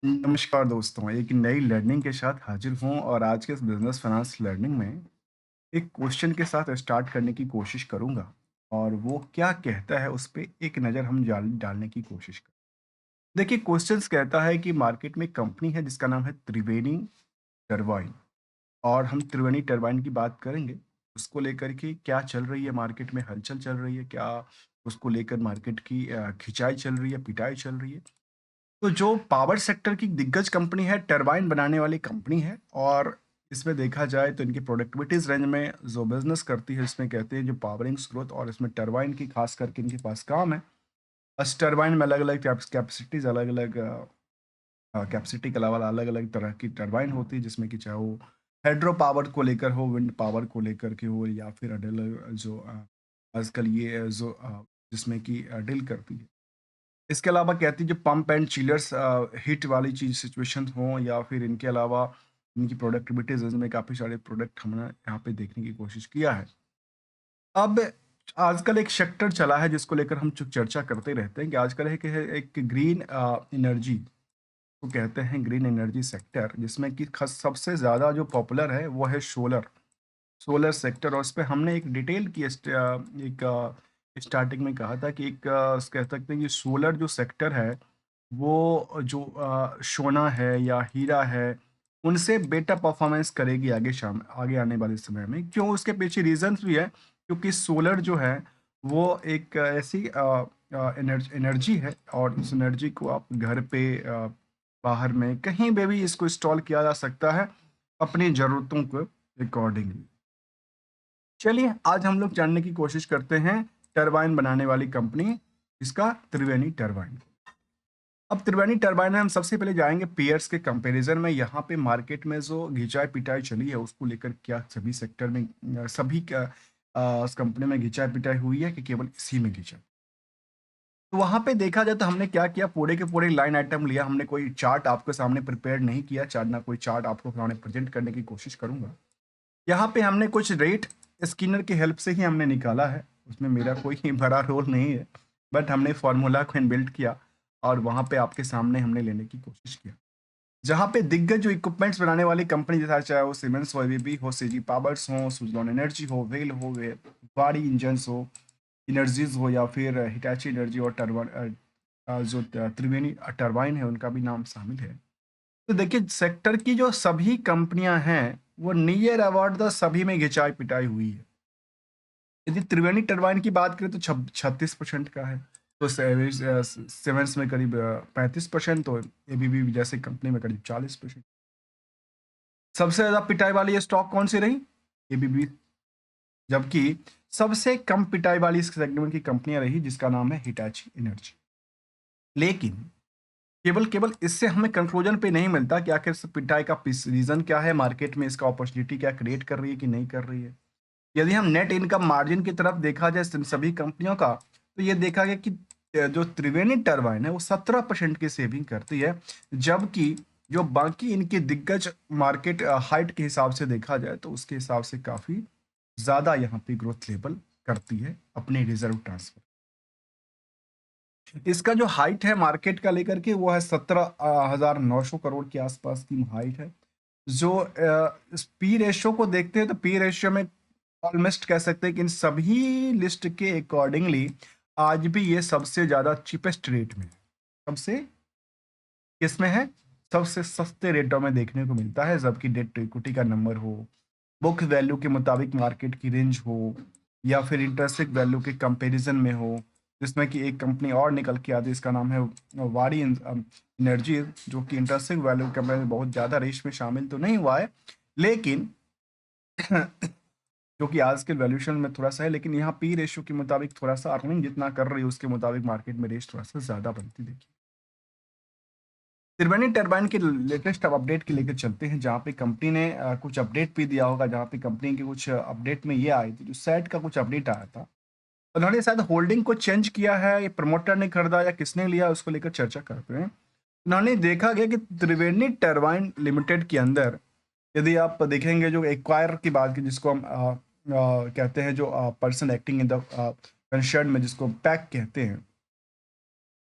नमस्कार दोस्तों, एक नई लर्निंग के साथ हाजिर हूँ और आज के इस बिजनेस फाइनेंस लर्निंग में एक क्वेश्चन के साथ स्टार्ट करने की कोशिश करूँगा और वो क्या कहता है उस पे एक नज़र हम डालने की कोशिश करें। देखिए क्वेश्चंस कहता है कि मार्केट में एक कंपनी है जिसका नाम है त्रिवेणी टरबाइन और हम त्रिवेणी टरबाइन की बात करेंगे। उसको लेकर के क्या चल रही है मार्केट में हलचल चल रही है, क्या उसको लेकर मार्केट की खिंचाई चल रही है, पिटाई चल रही है। तो जो पावर सेक्टर की दिग्गज कंपनी है, टरबाइन बनाने वाली कंपनी है और इसमें देखा जाए तो इनकी प्रोडक्टिविटीज़ रेंज में जो बिज़नेस करती है, इसमें कहते हैं जो पावरिंग स्रोत और इसमें टरबाइन की खास करके इनके पास काम है। बस टरबाइन में अलग-अलग कैपेसिटीज़ अलग-अलग कैपेसिटी के अलावा अलग-अलग तरह की टरबाइन होती है, जिसमें कि चाहे वो हाइड्रो पावर को लेकर हो, विंड पावर को लेकर के हो या फिर जो आजकल ये जो जिसमें कि डील करती है। इसके अलावा कहती है जो पंप एंड चिलर्स हीट वाली चीज़ सिचुएशन हो या फिर इनके अलावा इनकी प्रोडक्टिविटीज़ इसमें काफ़ी सारे प्रोडक्ट हमने यहाँ पे देखने की कोशिश किया है। अब आजकल एक सेक्टर चला है जिसको लेकर हम चर्चा करते रहते हैं कि आजकल एक ग्रीन एनर्जी को कहते हैं ग्रीन एनर्जी सेक्टर जिसमें कि सबसे ज़्यादा जो पॉपुलर है वो है सोलर सोलर सेक्टर और उस पे हमने एक डिटेल की स्टार्टिंग में कहा था कि कह सकते हैं कि सोलर जो सेक्टर है वो जो सोना है या हीरा है उनसे बेटर परफॉर्मेंस करेगी आगे आने वाले समय में। क्यों? उसके पीछे रीजंस भी है क्योंकि सोलर जो है वो एक ऐसी एनर्जी है और इस एनर्जी को आप घर पे बाहर में कहीं पे भी इसको इंस्टॉल किया जा सकता है अपनी ज़रूरतों के अकॉर्डिंगली। चलिए आज हम लोग जानने की कोशिश करते हैं टरबाइन बनाने वाली कंपनी इसका त्रिवेणी टरबाइन। अब त्रिवेणी टरबाइन में हम सबसे पहले जाएंगे पीयर्स के कंपैरिजन में। यहाँ पे मार्केट में जो घिंचाई पिटाई चली है उसको लेकर क्या सभी सेक्टर में सभी का उस कंपनी में घिंचाई पिटाई हुई है कि केवल इसी में घिंचा। तो वहां पे देखा जाए तो हमने क्या किया, पूरे के पूरे लाइन आइटम लिया। हमने कोई चार्ट आपके सामने प्रिपेयर नहीं किया, चार्ट ना कोई चार्ट आपको सामने प्रेजेंट करने की कोशिश करूंगा। यहाँ पे हमने कुछ रेट स्किनर की हेल्प से ही हमने निकाला है, उसमें मेरा कोई बड़ा रोल नहीं है, बट हमने फॉर्मूला को इनबिल्ट किया और वहाँ पे आपके सामने हमने लेने की कोशिश किया। जहाँ पे दिग्गज जो इक्विपमेंट्स बनाने वाली कंपनी जैसा चाहे वो सीमेंस हो, एबीबी हो, सीजी पावर्स हो, सुज़लॉन एनर्जी हो, वेल हो, वारी इंजन्स हो, एनर्जीज हो या फिर हिटाची एनर्जी और जो त्रिवेणी टरबाइन है उनका भी नाम शामिल है। तो देखिए सेक्टर की जो सभी कंपनियां हैं वो नियर अबाउट द सभी में घिंचाई पिटाई हुई है। यदि त्रिवेणी टरबाइन की बात करें तो 36% का है, तो सेवेंस में करीब 35%, तो एबीबी जैसे कंपनी में करीब 40%। सबसे ज्यादा पिटाई वाली ये स्टॉक कौन सी रही? एबीबी। जबकि सबसे कम पिटाई वाली इस सेगमेंट की कंपनियां रही जिसका नाम है हिटाची एनर्जी। लेकिन केवल केवल इससे हमें कंक्लूजन पे नहीं मिलता कि आखिर इस पिटाई का रीजन क्या है, मार्केट में इसका अपॉर्चुनिटी क्या क्रिएट कर रही है कि नहीं कर रही है। यदि हम नेट इनकम मार्जिन की तरफ देखा जाए सभी कंपनियों का, तो ये देखा गया कि जो त्रिवेणी टरबाइन है वो 17% की सेविंग करती है। जबकि जो बाकी इनके दिग्गज मार्केट हाइट के हिसाब से देखा जाए तो उसके हिसाब से काफी ज्यादा यहाँ पे ग्रोथ लेवल करती है अपने रिजर्व ट्रांसफर। इसका जो हाइट है मार्केट का लेकर के वो है 17,900 करोड़ के आसपास की हाइट है। जो इस पी रेशियो को देखते हैं तो पी रेशियो में ऑलमोस्ट कह सकते हैं कि इन सभी लिस्ट के अकॉर्डिंगली आज भी ये सबसे ज्यादा चीपेस्ट रेट में है। सबसे किसमें है? सबसे सस्ते रेटों में देखने को मिलता है, जबकि डेट टू इक्विटी का नंबर हो, बुक वैल्यू के मुताबिक मार्केट की रेंज हो या फिर इंटरेस्टिक वैल्यू के कंपैरिजन में हो, जिसमें कि एक कंपनी और निकल के आती है इसका नाम है वारी एनर्जी, जो कि इंटरेस्टिक वैल्यू के कंपैरिजन में बहुत ज़्यादा रेस में शामिल तो नहीं हुआ है, लेकिन जो कि आज के वैल्यूएशन में थोड़ा सा है, लेकिन यहाँ पी रेशियो के मुताबिक थोड़ा सा अर्निंग जितना कर रही है उसके मुताबिक मार्केट में रेस थोड़ा सा ज़्यादा बनती देखिए। त्रिवेणी टरबाइन के लेटेस्ट अपडेट के लेकर चलते हैं, जहाँ पे कंपनी ने कुछ अपडेट भी दिया होगा, जहाँ पे कंपनी के कुछ अपडेट में ये आई थी, जो सेट का कुछ अपडेट आया था। उन्होंने शायद होल्डिंग को चेंज किया है, ये प्रमोटर ने खरीदा या किसने लिया उसको लेकर चर्चा करते हैं। उन्होंने देखा गया कि त्रिवेणी टरबाइन लिमिटेड के अंदर यदि आप देखेंगे जो एक्वायर की बात की जिसको हम कहते हैं जो person acting in the concern में जिसको पैक कहते हैं,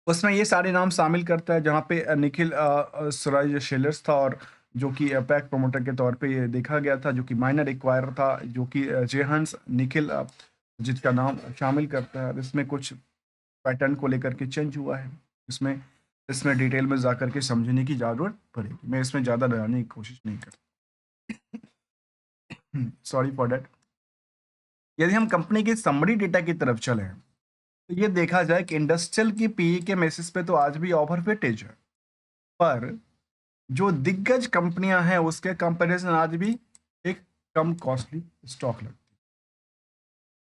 उसमें ये सारे नाम शामिल करता है, जहाँ पे निखिल स्वराज शेलर्स था, और जो कि पैक प्रोमोटर के तौर पे ये देखा गया था, जो कि माइनर एक्वायरर था, जो कि जेहंस निखिल जिसका नाम शामिल करता है। इसमें कुछ पैटर्न को लेकर के चेंज हुआ है। इसमें इसमें डिटेल में जाकर के समझने की ज़रूरत पड़ेगी। मैं इसमें ज़्यादा लगाने की कोशिश नहीं करता। Sorry for that. यदि हम कंपनी की समरी डेटा की तरफ चले तो ये देखा जाए कि इंडस्ट्रियल की पीई के बेसिस पे तो आज भी ओवरवेटेज है, पर जो दिग्गज कंपनियां हैं उसके कंपैरिजन आज भी एक कम कॉस्टली स्टॉक लगती है।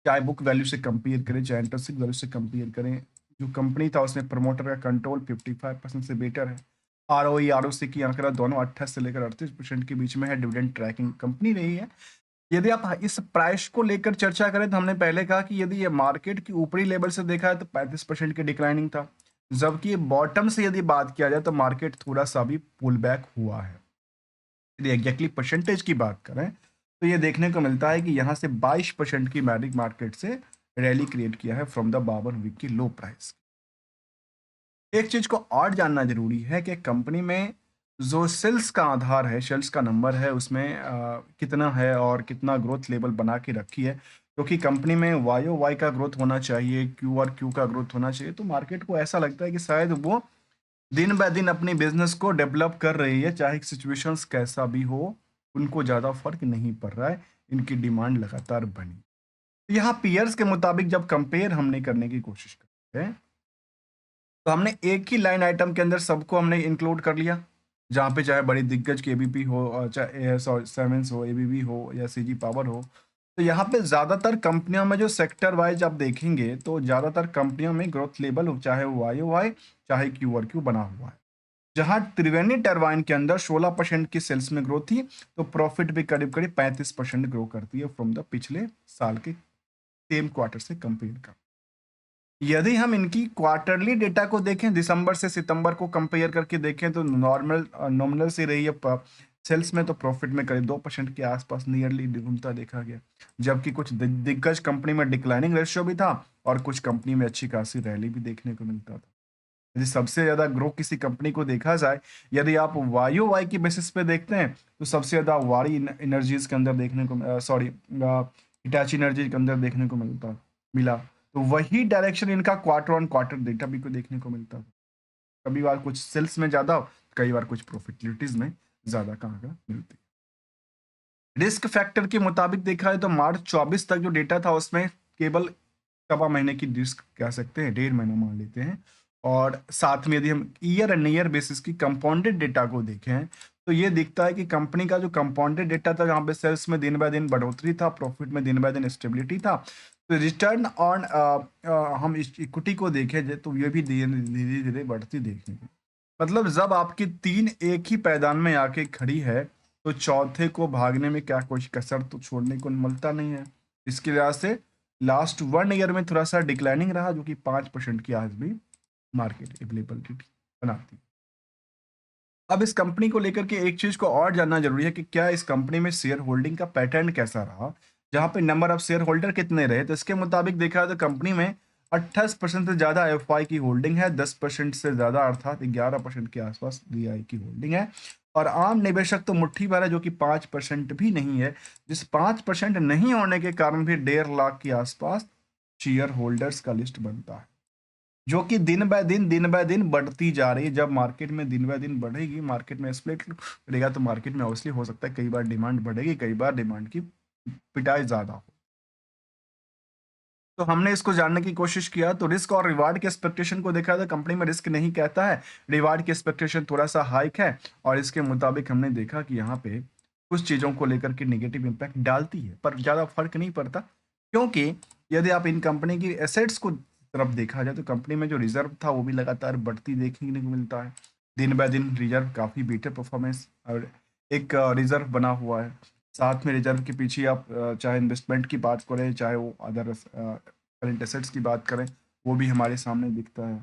चाहे बुक वैल्यू से कंपेयर करें, चाहे इंटरेंसिक वैल्यू से कंपेयर करें, जो कंपनी था उसमें प्रमोटर का कंट्रोल 55% से बेटर है। आरओई आरओसी की आंकड़ा दोनों 28 से लेकर 38% के बीच में है। डिविडेंड ट्रैकिंग कंपनी रही है। यदि आप इस प्राइस को लेकर चर्चा करें तो हमने पहले कहा कि यदि ये मार्केट की ऊपरी लेवल से देखा है तो 35% की डिक्लाइनिंग था, जबकि बॉटम से यदि बात किया जाए तो मार्केट थोड़ा सा भी पुल बैक हुआ है। यदि एग्जैक्टली परसेंटेज की बात करें तो ये देखने को मिलता है कि यहाँ से 22% की मैरिक मार्केट से रैली क्रिएट किया है फ्रॉम द 52 वीक की लो प्राइस। एक चीज को और जानना जरूरी है कि कंपनी में जो सेल्स का आधार है, सेल्स का नंबर है, उसमें कितना है और कितना ग्रोथ लेवल बना के रखी है। क्योंकि कंपनी में वाई ओ वाई का ग्रोथ होना चाहिए, क्यू आर क्यू का ग्रोथ होना चाहिए, तो मार्केट को ऐसा लगता है कि शायद वो दिन ब दिन अपनी बिजनेस को डेवलप कर रही है, चाहे सिचुएशंस कैसा भी हो, उनको ज़्यादा फर्क नहीं पड़ रहा है, इनकी डिमांड लगातार बनी। यहाँ पीयर्स के मुताबिक जब कंपेयर हमने करने की कोशिश करते हैं तो हमने एक ही लाइन आइटम के अंदर सबको हमने इंक्लूड कर लिया, जहाँ पे चाहे बड़ी दिग्गज की एबीपी हो, और चाहे एएस और सेमेंस हो, एबीबी हो या सीजी पावर हो। तो यहाँ पे ज़्यादातर कंपनियों में जो सेक्टर वाइज आप देखेंगे तो ज़्यादातर कंपनियों में ग्रोथ लेवल हो, चाहे वो वाई ओ वाई चाहे क्यू आर क्यू बना हुआ है। जहाँ त्रिवेणी टरबाइन के अंदर 16% की सेल्स में ग्रोथ थी, तो प्रॉफिट भी करीब करीब 35% ग्रो करती है फ्रॉम द पिछले साल के सेम क्वार्टर से कंपेयर कर। यदि हम इनकी क्वार्टरली डेटा को देखें, दिसंबर से सितंबर को कंपेयर करके देखें, तो नॉर्मल नॉमिनल से रही है सेल्स में, तो प्रॉफिट में करीब 2% के आसपास नियरली घूमता देखा गया। जबकि कुछ दिग्गज कंपनी में डिक्लाइनिंग रेशियो भी था और कुछ कंपनी में अच्छी खासी रैली भी देखने को मिलता था। यदि सबसे ज्यादा ग्रो किसी कंपनी को देखा जाए, यदि आप वाई ओ वाई की बेसिस पे देखते हैं, तो सबसे ज्यादा वारी एनर्जीज के अंदर देखने को, सॉरी, हिटाची एनर्जी के अंदर देखने को मिला। तो वही डायरेक्शन इनका क्वार्टर ऑन क्वार्टर डेटा भी को देखने को मिलता था। कभी बार कुछ सेल्स में ज्यादा, कई बार कुछ प्रॉफिटेबिलिटीज में ज्यादा कहाँ मिलती है। रिस्क फैक्टर के मुताबिक देखा है तो मार्च 24 तक जो डेटा था उसमें केवल सवा महीने की रिस्क कह सकते हैं, 1.5 महीना मान लेते हैं। और साथ में यदि हम ईयर एंड ईयर बेसिस की कंपाउंडेड डेटा को देखें तो ये दिखता है कि कंपनी का जो कंपाउंडेड डेटा था, जहाँ पे सेल्स में दिन बाय दिन बढ़ोतरी था, प्रॉफिट में दिन बाय दिन स्टेबिलिटी था, तो रिटर्न ऑन हम इक्विटी को देखें तो ये भी धीरे धीरे बढ़ती देखने को। मतलब जब आपकी तीन एक ही पैदान में आके खड़ी है तो चौथे को भागने में क्या कोई कसर तो छोड़ने को मिलता नहीं है। इसकी वजह से लास्ट 1 ईयर में थोड़ा सा डिक्लाइनिंग रहा, जो कि 5% की आज भी मार्केट अवेलेबिलिटी बनाती है। अब इस कंपनी को लेकर के एक चीज को और जानना जरूरी है कि क्या इस कंपनी में शेयर होल्डिंग का पैटर्न कैसा रहा, जहां पे नंबर ऑफ शेयर होल्डर कितने रहे। तो इसके मुताबिक देखा तो कंपनी में 28% से ज्यादा एफआई की होल्डिंग है, 10% से ज्यादा अर्थात 11% के आसपास वीआई की होल्डिंग है, और आम निवेशक तो मुट्ठी भर है, जो कि 5% भी नहीं है। जिस 5% नहीं होने के कारण भी 1.5 लाख के आसपास शेयर होल्डर्स का लिस्ट बनता है, जो कि दिन बाय दिन बढ़ती जा रही है। जब मार्केट में दिन बाय दिन बढ़ेगी, मार्केट में स्प्लिट बढ़ेगा, तो मार्केट में ऑब्वियसली हो सकता है कई बार डिमांड बढ़ेगी, कई बार डिमांड की पिटाई ज्यादा हो। तो हमने इसको जानने की कोशिश किया, तो रिस्क और रिवार्ड के एक्सपेक्टेशन को देखा तो कंपनी में रिस्क नहीं कहता है, रिवार्ड की एक्सपेक्टेशन थोड़ा सा हाइक है, और इसके मुताबिक हमने देखा कि यहाँ पे कुछ चीज़ों को लेकर के नेगेटिव इम्पैक्ट डालती है, पर ज़्यादा फर्क नहीं पड़ता। क्योंकि यदि आप इन कंपनी की एसेट्स को तरफ देखा जाए तो कंपनी में जो रिजर्व था वो भी लगातार बढ़ती देखने को मिलता है। दिन बाय दिन रिजर्व काफ़ी बेटर परफॉर्मेंस और एक रिजर्व बना हुआ है। साथ में रिजर्व के पीछे आप चाहे इन्वेस्टमेंट की बात करें, चाहे वो अदर करंट एसेट्स की बात करें, वो भी हमारे सामने दिखता है।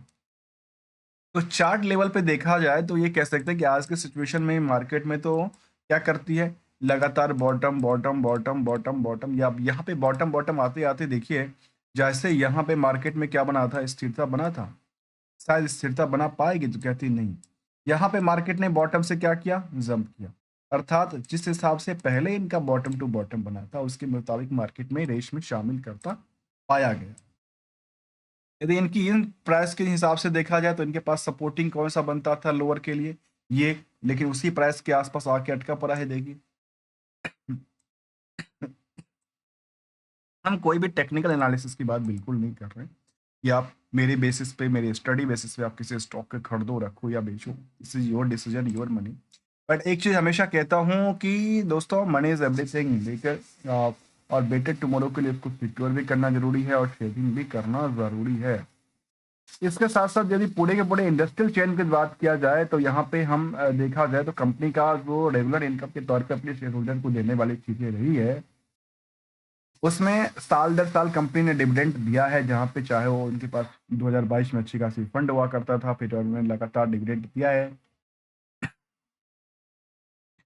तो चार्ट लेवल पे देखा जाए तो ये कह सकते हैं कि आज के सिचुएशन में मार्केट में तो क्या करती है, लगातार bottom bottom bottom bottom bottom, या यहाँ पे बॉटम बॉटम आते आते देखिए, जैसे यहाँ पे मार्केट में क्या बना था, स्थिरता बना था। शायद स्थिरता बना पाएगी, तो कहती नहीं। यहाँ पे मार्केट ने बॉटम से क्या किया, जंप किया, अर्थात जिस हिसाब से पहले इनका बॉटम टू बॉटम बना था उसके मुताबिक मार्केट में रेस में शामिल करता पाया गया। यदि इनकी इन प्राइस के हिसाब से देखा जाए तो इनके पास सपोर्टिंग कौन सा बनता था लोअर के लिए, ये, लेकिन उसी प्राइस के आसपास आके अटका पड़ा है। देखिए हम कोई भी टेक्निकल एनालिसिस की बात बिल्कुल नहीं कर रहे हैं कि आप मेरे बेसिस पे, मेरे स्टडी बेसिस पे आप किसी स्टॉक के खरीदो, रखो या बेचो, this is your decision, your money. But एक चीज हमेशा कहता हूँ कि दोस्तों, मनी इज एवरीथिंग, लेकर और बेटर टुमारो के लिए इसको सिक्योर भी करना जरूरी है और शेयरिंग भी करना जरूरी है। इसके साथ साथ यदि पूरे के पूरे इंडस्ट्रियल चेन की बात किया जाए तो यहाँ पे हम देखा जाए तो कंपनी का जो रेगुलर इनकम के तौर पे अपने शेयर होल्डर को देने वाली चीजें रही है, उसमें साल दर साल कंपनी ने डिविडेंड दिया है, जहाँ पे चाहे वो उनके पास 2022 में अच्छी खासी फंड हुआ करता था, फिर उन्होंने लगातार डिविडेंड दिया है।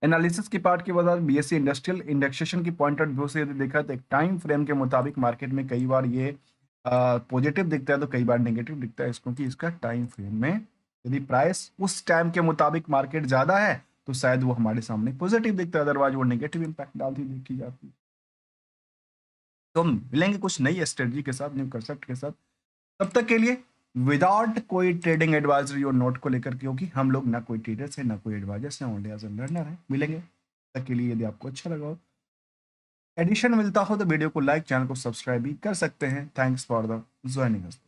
एनालिसिस की पार्ट की वजह बीएससी इंडस्ट्रियल इंडेक्सेशन की पॉइंट ऑफ व्यू से यदि देखा तो एक टाइम फ्रेम के मुताबिक मार्केट में कई बार ये पॉजिटिव दिखता है तो कई बार नेगेटिव दिखता है, क्योंकि इसका टाइम फ्रेम में यदि प्राइस उस टाइम के मुताबिक मार्केट ज्यादा है तो शायद वो हमारे सामने पॉजिटिव दिखता है, अदरवाइज वो नेगेटिव इंपैक्ट डालती देखी जाती है। तो हम मिलेंगे कुछ नई स्ट्रेटजी के साथ, न्यू कंसेप्ट के साथ। तब तक के लिए विदाउट कोई ट्रेडिंग एडवाइजरी और नोट को लेकर, क्योंकि हम लोग ना कोई ट्रेडर्स है ना कोई एडवाइजर्स है, ओनली एज ए लर्नर है। मिलेंगे, तब तक के लिए यदि आपको अच्छा लगा हो, एडिशन मिलता हो तो वीडियो को लाइक, चैनल को सब्सक्राइब भी कर सकते हैं। Thanks for the joining us.